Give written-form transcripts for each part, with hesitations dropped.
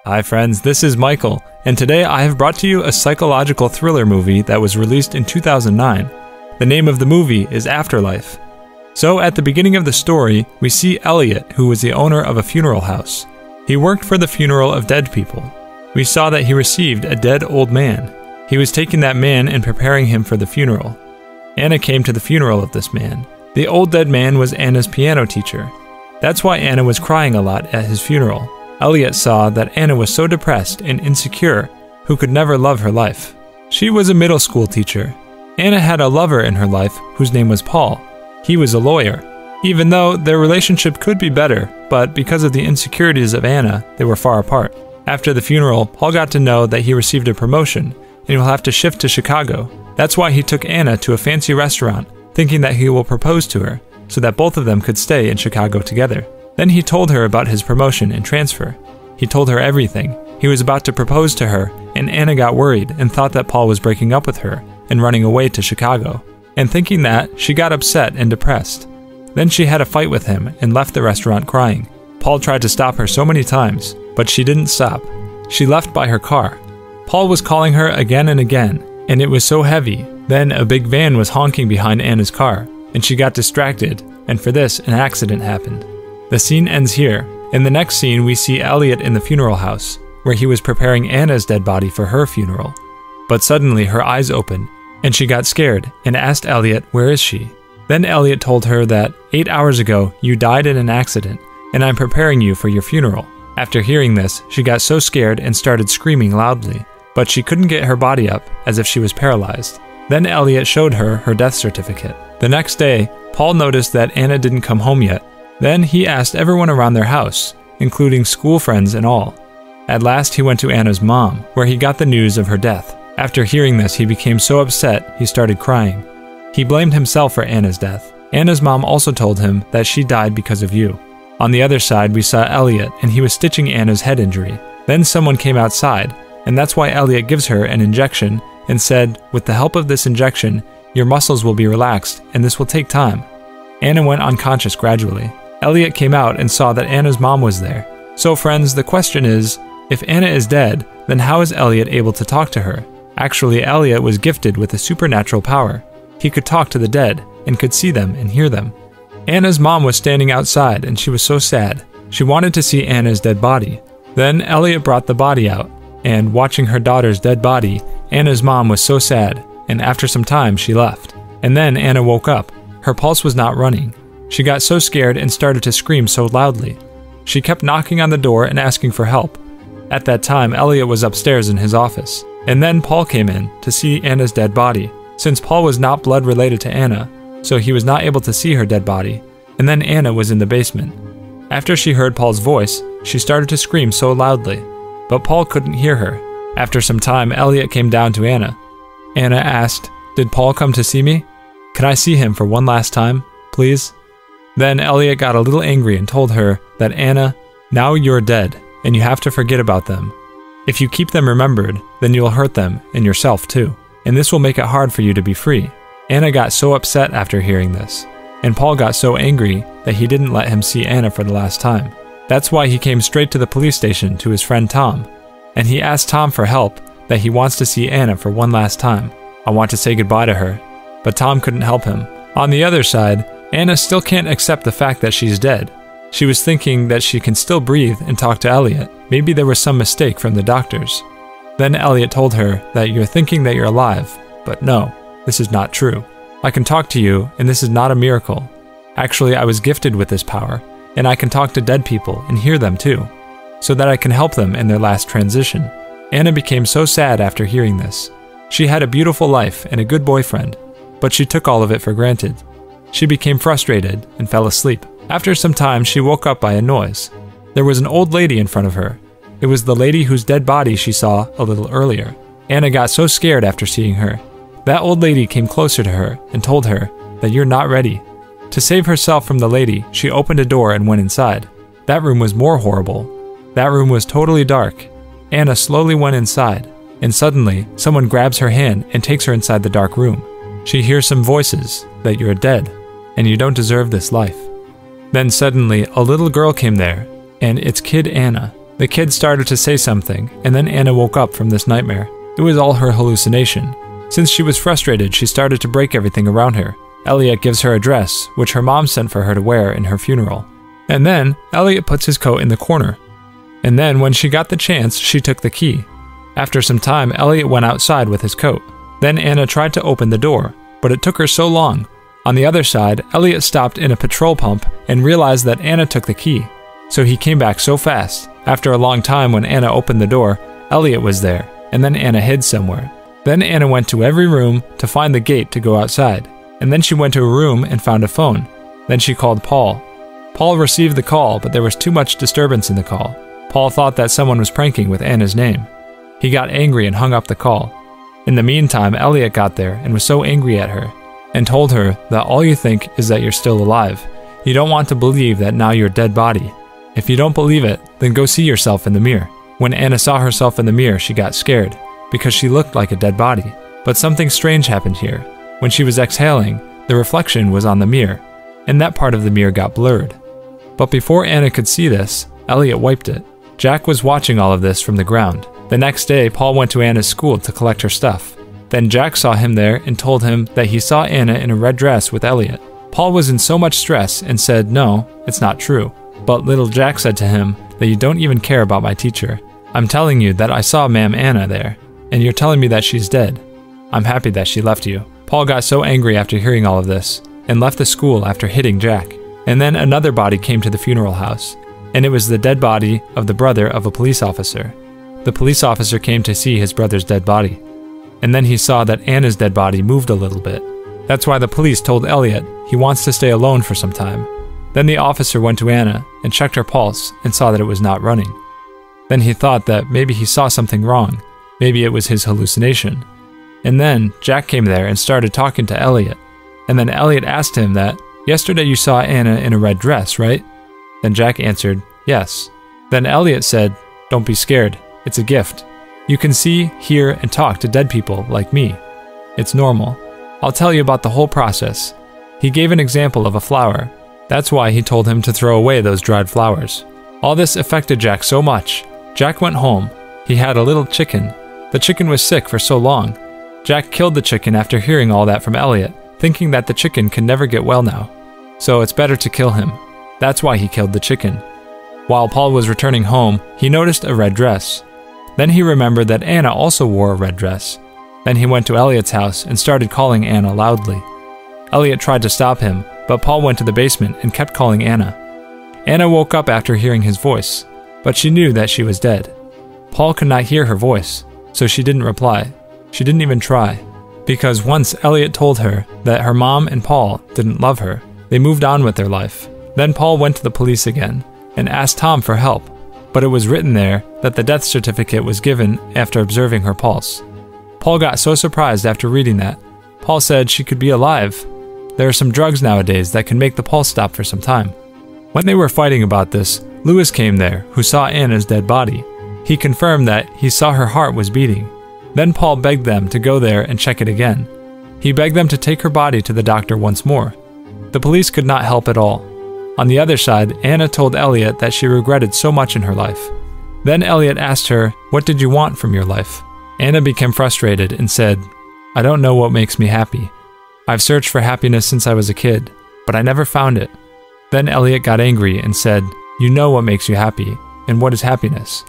Hi friends, this is Michael, and today I have brought to you a psychological thriller movie that was released in 2009. The name of the movie is After.Life. So at the beginning of the story, we see Eliot, who was the owner of a funeral house. He worked for the funeral of dead people. We saw that he received a dead old man. He was taking that man and preparing him for the funeral. Anna came to the funeral of this man. The old dead man was Anna's piano teacher. That's why Anna was crying a lot at his funeral. Eliot saw that Anna was so depressed and insecure, who could never love her life. She was a middle school teacher. Anna had a lover in her life whose name was Paul. He was a lawyer. Even though their relationship could be better, but because of the insecurities of Anna, they were far apart. After the funeral, Paul got to know that he received a promotion, and he will have to shift to Chicago. That's why he took Anna to a fancy restaurant, thinking that he will propose to her, so that both of them could stay in Chicago together. Then he told her about his promotion and transfer. He told her everything. He was about to propose to her, and Anna got worried and thought that Paul was breaking up with her and running away to Chicago. And thinking that, she got upset and depressed. Then she had a fight with him and left the restaurant crying. Paul tried to stop her so many times, but she didn't stop. She left by her car. Paul was calling her again and again, and it was so heavy. Then a big van was honking behind Anna's car, and she got distracted, and for this, an accident happened. The scene ends here. In the next scene, we see Eliot in the funeral house, where he was preparing Anna's dead body for her funeral. But suddenly her eyes opened, and she got scared and asked Eliot, "Where is she?" Then Eliot told her that 8 hours ago you died in an accident, and I'm preparing you for your funeral. After hearing this, she got so scared and started screaming loudly, but she couldn't get her body up, as if she was paralyzed. Then Eliot showed her her death certificate. The next day, Paul noticed that Anna didn't come home yet. Then he asked everyone around their house, including school friends and all. At last he went to Anna's mom, where he got the news of her death. After hearing this, he became so upset he started crying. He blamed himself for Anna's death. Anna's mom also told him that she died because of you. On the other side, we saw Eliot, and he was stitching Anna's head injury. Then someone came outside, and that's why Eliot gives her an injection and said, "With the help of this injection, your muscles will be relaxed, and this will take time." Anna went unconscious gradually. Eliot came out and saw that Anna's mom was there. So friends, the question is, if Anna is dead, then how is Eliot able to talk to her? Actually, Eliot was gifted with a supernatural power. He could talk to the dead, and could see them and hear them. Anna's mom was standing outside, and she was so sad. She wanted to see Anna's dead body. Then Eliot brought the body out, and watching her daughter's dead body, Anna's mom was so sad, and after some time she left. And then Anna woke up. Her pulse was not running. She got so scared and started to scream so loudly. She kept knocking on the door and asking for help. At that time, Eliot was upstairs in his office. And then Paul came in to see Anna's dead body. Since Paul was not blood related to Anna, so he was not able to see her dead body. And then Anna was in the basement. After she heard Paul's voice, she started to scream so loudly. But Paul couldn't hear her. After some time, Eliot came down to Anna. Anna asked, "Did Paul come to see me? Can I see him for one last time, please?" Then Eliot got a little angry and told her that, "Anna, now you're dead, and you have to forget about them. If you keep them remembered, then you'll hurt them and yourself too, and this will make it hard for you to be free." Anna got so upset after hearing this, and Paul got so angry that he didn't let him see Anna for the last time. That's why he came straight to the police station to his friend Tom, and he asked Tom for help, that he wants to see Anna for one last time. I want to say goodbye to her, but Tom couldn't help him. On the other side, Anna still can't accept the fact that she's dead. She was thinking that she can still breathe and talk to Eliot. Maybe there was some mistake from the doctors. Then Eliot told her that you're thinking that you're alive, but no, this is not true. I can talk to you, and this is not a miracle. Actually, I was gifted with this power, and I can talk to dead people and hear them too, so that I can help them in their last transition. Anna became so sad after hearing this. She had a beautiful life and a good boyfriend, but she took all of it for granted. She became frustrated and fell asleep. After some time, she woke up by a noise. There was an old lady in front of her. It was the lady whose dead body she saw a little earlier. Anna got so scared after seeing her. That old lady came closer to her and told her that you're not ready. To save herself from the lady, she opened a door and went inside. That room was more horrible. That room was totally dark. Anna slowly went inside, and suddenly, someone grabs her hand and takes her inside the dark room. She hears some voices, that you're dead, and you don't deserve this life. Then suddenly, a little girl came there, and it's Kid Anna. The kid started to say something, and then Anna woke up from this nightmare. It was all her hallucination. Since she was frustrated, she started to break everything around her. Eliot gives her a dress, which her mom sent for her to wear in her funeral. And then, Eliot puts his coat in the corner. And then, when she got the chance, she took the key. After some time, Eliot went outside with his coat. Then Anna tried to open the door, but it took her so long. On the other side, Eliot stopped in a petrol pump and realized that Anna took the key. So he came back so fast. After a long time, when Anna opened the door, Eliot was there, and then Anna hid somewhere. Then Anna went to every room to find the gate to go outside, and then she went to a room and found a phone. Then she called Paul. Paul received the call, but there was too much disturbance in the call. Paul thought that someone was pranking with Anna's name. He got angry and hung up the call. In the meantime, Eliot got there and was so angry at her, and told her that all you think is that you're still alive. You don't want to believe that now you're a dead body. If you don't believe it, then go see yourself in the mirror. When Anna saw herself in the mirror, she got scared, because she looked like a dead body. But something strange happened here. When she was exhaling, the reflection was on the mirror, and that part of the mirror got blurred. But before Anna could see this, Eliot wiped it. Jack was watching all of this from the ground. The next day, Paul went to Anna's school to collect her stuff. Then Jack saw him there and told him that he saw Anna in a red dress with Eliot. Paul was in so much stress and said, "No, it's not true." But little Jack said to him that you don't even care about my teacher. I'm telling you that I saw Ma'am Anna there, and you're telling me that she's dead. I'm happy that she left you. Paul got so angry after hearing all of this, and left the school after hitting Jack. And then another body came to the funeral house, and it was the dead body of the brother of a police officer. The police officer came to see his brother's dead body, and then he saw that Anna's dead body moved a little bit. That's why the police told Eliot he wants to stay alone for some time. Then the officer went to Anna and checked her pulse and saw that it was not running. Then he thought that maybe he saw something wrong. Maybe it was his hallucination. And then Jack came there and started talking to Eliot. And then Eliot asked him that, "Yesterday you saw Anna in a red dress, right?" Then Jack answered, "Yes." Then Eliot said, "Don't be scared. It's a gift. You can see, hear, and talk to dead people like me. It's normal. I'll tell you about the whole process." He gave an example of a flower. That's why he told him to throw away those dried flowers. All this affected Jack so much. Jack went home. He had a little chicken. The chicken was sick for so long. Jack killed the chicken after hearing all that from Eliot, thinking that the chicken can never get well now. So it's better to kill him. That's why he killed the chicken. While Paul was returning home, he noticed a red dress. Then he remembered that Anna also wore a red dress. Then he went to Eliot's house and started calling Anna loudly. Eliot tried to stop him, but Paul went to the basement and kept calling Anna. Anna woke up after hearing his voice, but she knew that she was dead. Paul could not hear her voice, so she didn't reply. She didn't even try. Because once Eliot told her that her mom and Paul didn't love her, they moved on with their life. Then Paul went to the police again and asked Tom for help, but it was written there that the death certificate was given after observing her pulse. Paul got so surprised after reading that. Paul said she could be alive. There are some drugs nowadays that can make the pulse stop for some time. When they were fighting about this, Lewis came there, who saw Anna's dead body. He confirmed that he saw her heart was beating. Then Paul begged them to go there and check it again. He begged them to take her body to the doctor once more. The police could not help at all. On the other side, Anna told Eliot that she regretted so much in her life. Then Eliot asked her, "What did you want from your life?" Anna became frustrated and said, "I don't know what makes me happy. I've searched for happiness since I was a kid, but I never found it." Then Eliot got angry and said, "You know what makes you happy, and what is happiness?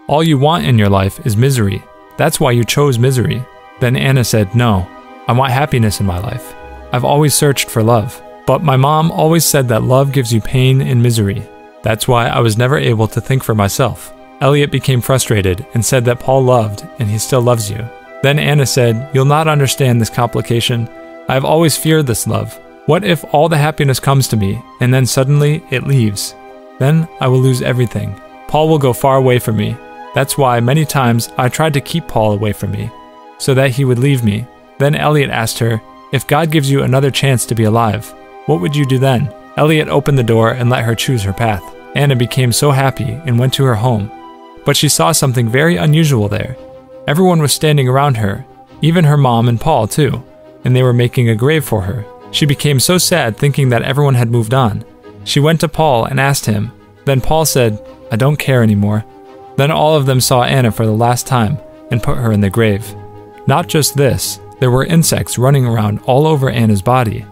All you want in your life is misery. That's why you chose misery." Then Anna said, "No, I want happiness in my life. I've always searched for love, but my mom always said that love gives you pain and misery. That's why I was never able to think for myself." Eliot became frustrated and said that Paul loved and he still loves you. Then Anna said, "You'll not understand this complication. I have always feared this love. What if all the happiness comes to me and then suddenly it leaves? Then I will lose everything. Paul will go far away from me. That's why many times I tried to keep Paul away from me, so that he would leave me." Then Eliot asked her, "If God gives you another chance to be alive, what would you do then?" Eliot opened the door and let her choose her path. Anna became so happy and went to her home. But she saw something very unusual there. Everyone was standing around her, even her mom and Paul too, and they were making a grave for her. She became so sad thinking that everyone had moved on. She went to Paul and asked him. Then Paul said, "I don't care anymore. Then all of them saw Anna for the last time and put her in the grave. Not just this, there were insects running around all over Anna's body.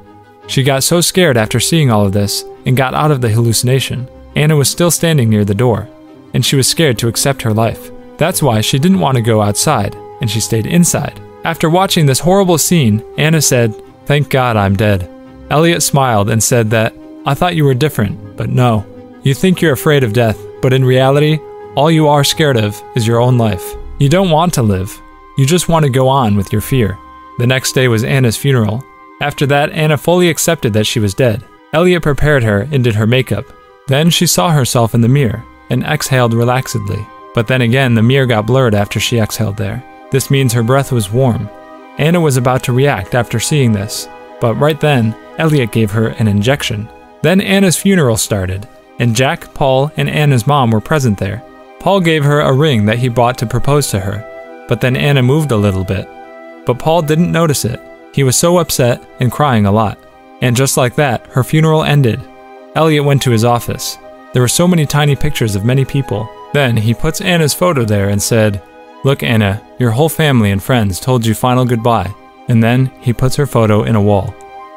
She got so scared after seeing all of this and got out of the hallucination. Anna was still standing near the door, and she was scared to accept her life. That's why she didn't want to go outside, and she stayed inside. After watching this horrible scene, Anna said, "Thank God I'm dead." Eliot smiled and said that, "I thought you were different, but no. You think you're afraid of death, but in reality, all you are scared of is your own life. You don't want to live. You just want to go on with your fear." The next day was Anna's funeral. After that, Anna fully accepted that she was dead. Eliot prepared her and did her makeup. Then she saw herself in the mirror and exhaled relaxedly. But then again, the mirror got blurred after she exhaled there. This means her breath was warm. Anna was about to react after seeing this, but right then, Eliot gave her an injection. Then Anna's funeral started, and Jack, Paul, and Anna's mom were present there. Paul gave her a ring that he bought to propose to her, but then Anna moved a little bit. But Paul didn't notice it. He was so upset and crying a lot. And just like that, her funeral ended. Eliot went to his office. There were so many tiny pictures of many people. Then he puts Anna's photo there and said, "Look, Anna, your whole family and friends told you final goodbye." And then he puts her photo in a wall.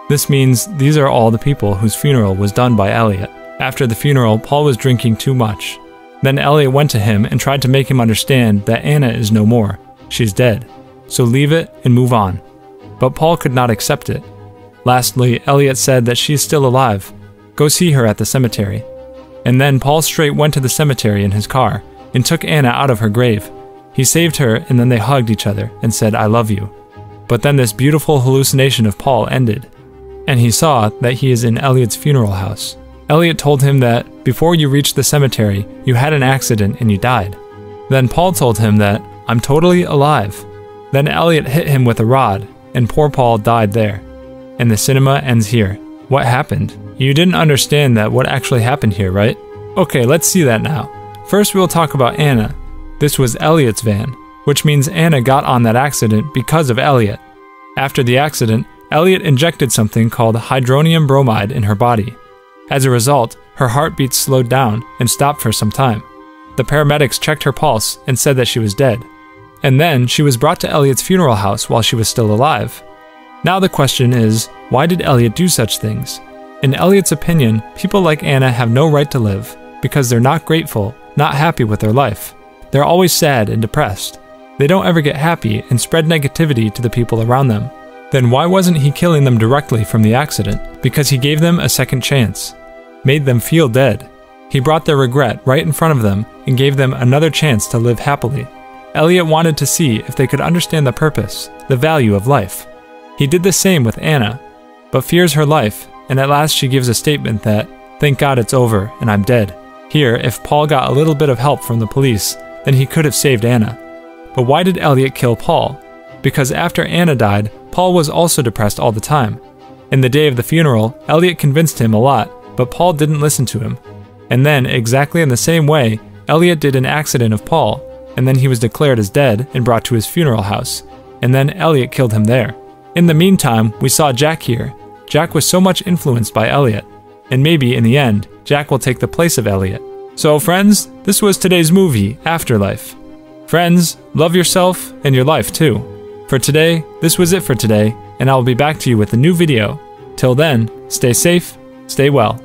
This means these are all the people whose funeral was done by Eliot. After the funeral, Paul was drinking too much. Then Eliot went to him and tried to make him understand that Anna is no more. She's dead. So leave it and move on. But Paul could not accept it. Lastly, Eliot said that she is still alive. Go see her at the cemetery. And then Paul straight went to the cemetery in his car and took Anna out of her grave. He saved her, and then they hugged each other and said, "I love you." But then this beautiful hallucination of Paul ended, and he saw that he is in Eliot's funeral house. Eliot told him that before you reached the cemetery, you had an accident and you died. Then Paul told him that, "I'm totally alive." Then Eliot hit him with a rod, and poor Paul died there. And the cinema ends here. What happened? You didn't understand that what actually happened here, right? Okay, let's see that now. First we'll talk about Anna. This was Eliot's van, which means Anna got on that accident because of Eliot. After the accident, Eliot injected something called hydronium bromide in her body. As a result, her heartbeat slowed down and stopped for some time. The paramedics checked her pulse and said that she was dead. And then she was brought to Eliot's funeral house while she was still alive. Now the question is, why did Eliot do such things? In Eliot's opinion, people like Anna have no right to live because they're not grateful, not happy with their life. They're always sad and depressed. They don't ever get happy and spread negativity to the people around them. Then why wasn't he killing them directly from the accident? Because he gave them a second chance, made them feel dead. He brought their regret right in front of them and gave them another chance to live happily. Eliot wanted to see if they could understand the purpose, the value of life. He did the same with Anna, but fears her life, and at last she gives a statement that, "Thank God it's over and I'm dead." Here, if Paul got a little bit of help from the police, then he could have saved Anna. But why did Eliot kill Paul? Because after Anna died, Paul was also depressed all the time. In the day of the funeral, Eliot convinced him a lot, but Paul didn't listen to him. And then, exactly in the same way, Eliot did an accident of Paul, and then he was declared as dead and brought to his funeral house. And then Eliot killed him there. In the meantime, we saw Jack here. Jack was so much influenced by Eliot. And maybe, in the end, Jack will take the place of Eliot. So friends, this was today's movie, Afterlife. Friends, love yourself and your life too. For today, this was it for today, and I will be back to you with a new video. Till then, stay safe, stay well.